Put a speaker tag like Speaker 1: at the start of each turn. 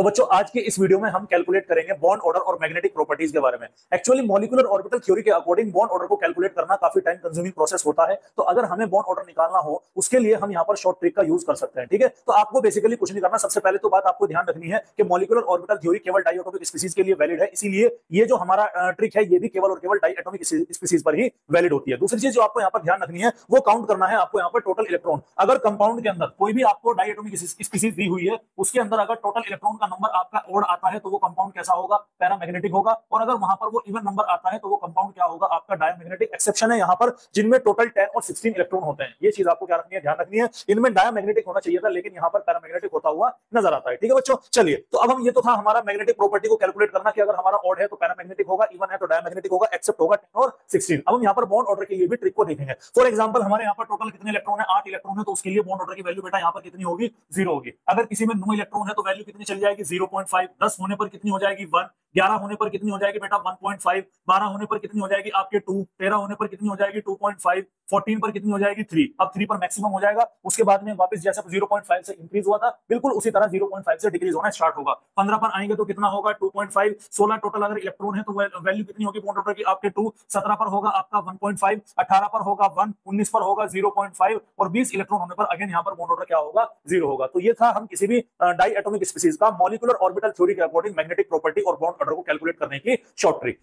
Speaker 1: तो बच्चों आज के इस वीडियो में हम कैलकुलेट करेंगे बॉन्ड ऑर्डर और मैग्नेटिक प्रॉपर्टीज के बारे में। एक्चुअली मॉलिक्यूलर ऑर्बिटल थ्योरी के अकॉर्डिंग बॉन्ड ऑर्डर को कैलकुलेट करना काफी टाइम कंज्यूमिंग प्रोसेस होता है। तो अगर हमें बॉन्ड ऑर्डर निकालना हो उसके लिए हम यहाँ पर शॉर्ट ट्रिक का यूज कर सकते हैं। ठीक है, तो आपको बेसिकली कुछ नहीं करना। सबसे पहले तो बात आपको ध्यान रखनी है कि मॉलिक्यूलर ऑर्बिटल थ्योरी केवल डाइएटॉमिक स्पीसीज के लिए वैलिड है, इसीलिए ये जो हमारा ट्रिक है ये भी केवल और केवल डाइएटॉमिक स्पीसीज पर ही वैलिड होती है। दूसरी चीज जो आपको यहाँ पर ध्यान रखनी है वो काउंट करना है आपको यहाँ पर टोटल इलेक्ट्रॉन। अगर कंपाउंड के अंदर कोई भी आपको डाइएटॉमिक स्पीसीज दी हुई है उसके अंदर अगर टोटल इलेक्ट्रॉन का नंबर आपका ओड आता है तो वो कंपाउंड कैसा होगा, पैरामैग्नेटिक होगा। और अगर वहां पर वो इवन नंबर आता है तो वो कंपाउंड क्या होगा, आपका डायमैग्नेटिक। एक्सेप्शन है यहाँ पर जिनमें टोटल 10 और 16 इलेक्ट्रॉन होते हैं। ये चीज आपको क्या रखनी है, ध्यान रखनी है। इनमें डायमैग्नेटिक होना चाहिए था लेकिन यहाँ पर पैरामैग्नेटिक होता हुआ नजर आता है। ठीक है बच्चों, चलिए तो अब हम ये तो था हमारा मैग्नेटिक प्रॉपर्टी को कैलकुलेट करना कि अगर हमारा ऑड है तो पैरामैग्नेटिक होगा, इवन है तो डायमैग्नेटिक होगा, एक्सेप्ट होगा 10 और 16। अब हम यहाँ पर बॉन्ड ऑर्डर के लिए भी ट्रिक को देखेंगे। फॉर एग्जांपल हमारे यहाँ पर टोटल कितने इलेक्ट्रॉन है, 8 इलेक्ट्रॉन है, तो उसके लिए बॉन्ड ऑर्डर की वैल्यू बेटा यहाँ पर कितनी होगी, 0 होगी। अगर किसी में 9 इलेक्ट्रॉन है तो वैल्यू कितनी चली जाएगी, 0.5। 10 होने पर कितनी हो जाएगी, 1। 11 होने पर कितनी हो जाएगी बेटा 1.5। 12 होने पर कितनी हो जाएगी आपके 2। 13 होने पर कितनी हो जाएगी 2.5। 14 पर कितनी हो जाएगी 3। अब 3 पर मैक्सिमम हो जाएगा। उसके बाद में वापस जैसे 0.5 से इंक्रीज हुआ था बिल्कुल उसी तरह 0.5 से डिक्रीज होना स्टार्ट होगा। 15 पर आएंगे तो कितना होगा 2.5। 16 टोटल अगर इलेक्ट्रॉन है तो वैल्यू कितनी होगी बॉन्ड ऑर्डर की आपके 2। 17 पर होगा आपका 1.5। 18 पर होगा 1। 19 पर होगा 0.5 और 20 इलेक्ट्रॉन होने पर अगेन यहाँ पर बॉन्ड ऑर्डर क्या होगा, 0 होगा। तो ये था हम किसी भी डाई एटॉमिक स्पीसीज का मॉलिक्यूलर ऑर्बिटल थ्योरी के अकॉर्डिंग मैग्नेटिक प्रॉपर्टी और बॉन्ड ऑर्डर को कैलकुलेट करने की शॉर्ट ट्रिक।